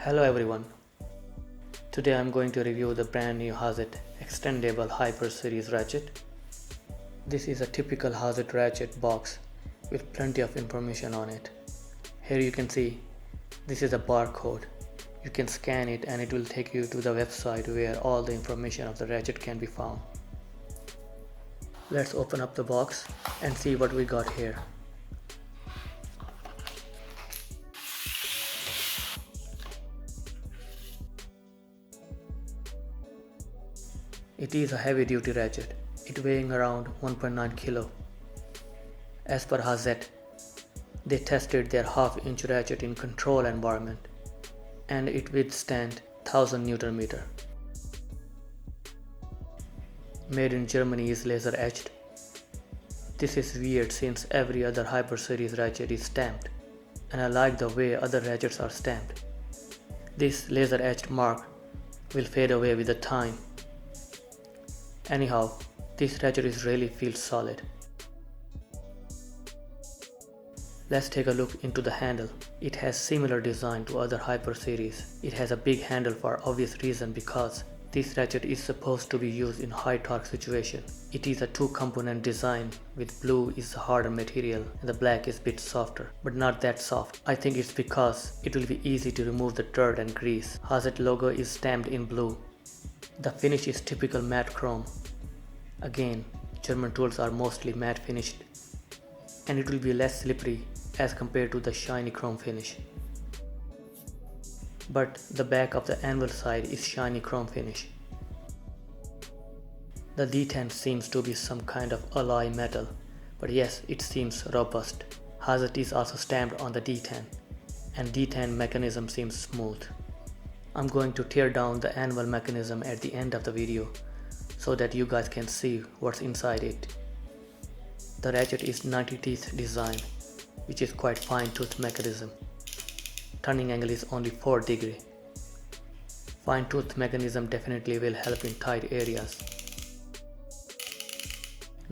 Hello everyone. Today I'm going to review the brand new Hazet Extendable HiPer series ratchet. This is a typical Hazet ratchet box with plenty of information on it. Here you can see this is a barcode. You can scan it and it will take you to the website where all the information of the ratchet can be found. Let's open up the box and see what we got here. It is a heavy duty ratchet, it weighing around 1.9 kilo. As per Hazet, they tested their half-inch ratchet in control environment and it withstand 1000 Newton meter. Made in Germany is laser etched. This is weird since every other HiPer series ratchet is stamped and I like the way other ratchets are stamped. This laser etched mark will fade away with the time. Anyhow, this ratchet really feels solid. Let's take a look into the handle. It has similar design to other HiPer series. It has a big handle for obvious reason because this ratchet is supposed to be used in high torque situation. It is a two-component design with blue is a harder material and the black is a bit softer, but not that soft. I think it's because it will be easy to remove the dirt and grease. Hazet logo is stamped in blue. The finish is typical matte chrome. Again, German tools are mostly matte finished and it will be less slippery as compared to the shiny chrome finish. But the back of the anvil side is shiny chrome finish. The detent seems to be some kind of alloy metal, but yes, it seems robust. Hazet is also stamped on the detent and detent mechanism seems smooth. I'm going to tear down the anvil mechanism at the end of the video so that you guys can see what's inside it. The ratchet is 90 teeth design, which is quite fine tooth mechanism. Turning angle is only 4 degrees. Fine tooth mechanism definitely will help in tight areas.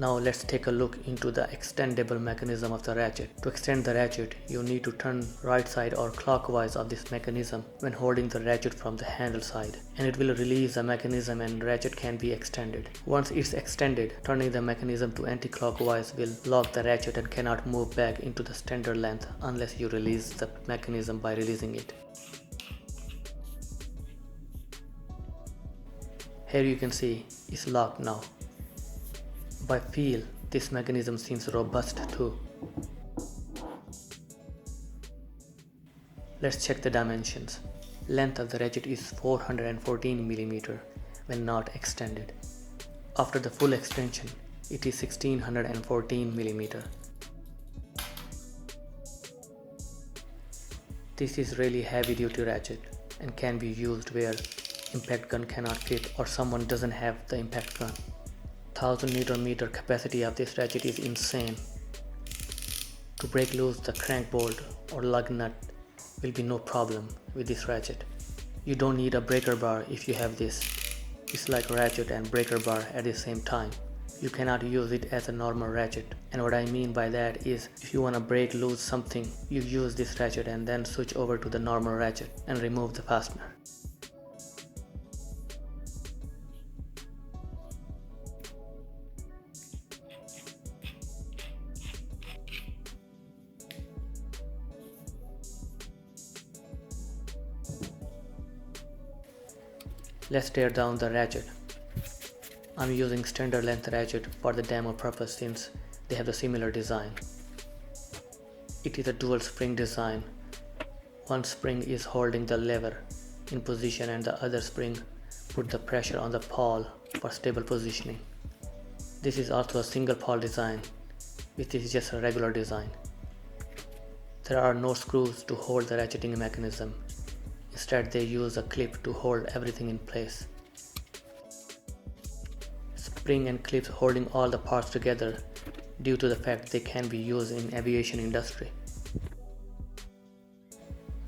Now let's take a look into the extendable mechanism of the ratchet. To extend the ratchet, you need to turn right side or clockwise of this mechanism when holding the ratchet from the handle side, and it will release the mechanism and ratchet can be extended. Once it's extended, turning the mechanism to anti-clockwise will lock the ratchet and cannot move back into the standard length unless you release the mechanism by releasing it. Here you can see it's locked now. By feel, this mechanism seems robust too. Let's check the dimensions. Length of the ratchet is 414 mm when not extended. After the full extension, it is 1614 mm. This is really heavy duty ratchet and can be used where impact gun cannot fit or someone doesn't have the impact gun. 1000 Newton meter capacity of this ratchet is insane. To break loose the crank bolt or lug nut will be no problem with this ratchet. You don't need a breaker bar if you have this. It's like ratchet and breaker bar at the same time. You cannot use it as a normal ratchet, and what I mean by that is if you want to break loose something, you use this ratchet and then switch over to the normal ratchet and remove the fastener. Let's tear down the ratchet. I'm using standard length ratchet for the demo purpose since they have a similar design. It is a dual spring design. One spring is holding the lever in position and the other spring put the pressure on the pawl for stable positioning. This is also a single pawl design, which is just a regular design. There are no screws to hold the ratcheting mechanism. Instead, they use a clip to hold everything in place. Spring and clips holding all the parts together due to the fact they can be used in aviation industry.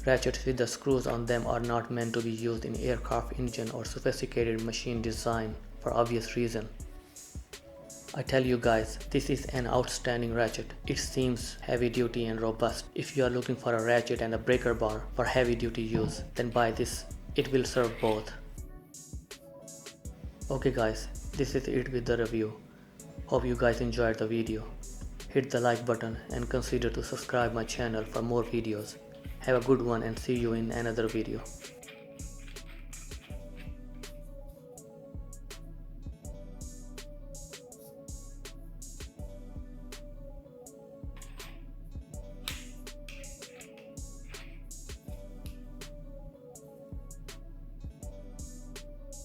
Ratchets with the screws on them are not meant to be used in aircraft engine or sophisticated machine design for obvious reason. I tell you guys, this is an outstanding ratchet. It seems heavy duty and robust. If you are looking for a ratchet and a breaker bar for heavy duty use, then buy this. It will serve both. Okay guys, this is it with the review. Hope you guys enjoyed the video. Hit the like button and consider to subscribe my channel for more videos. Have a good one and see you in another video.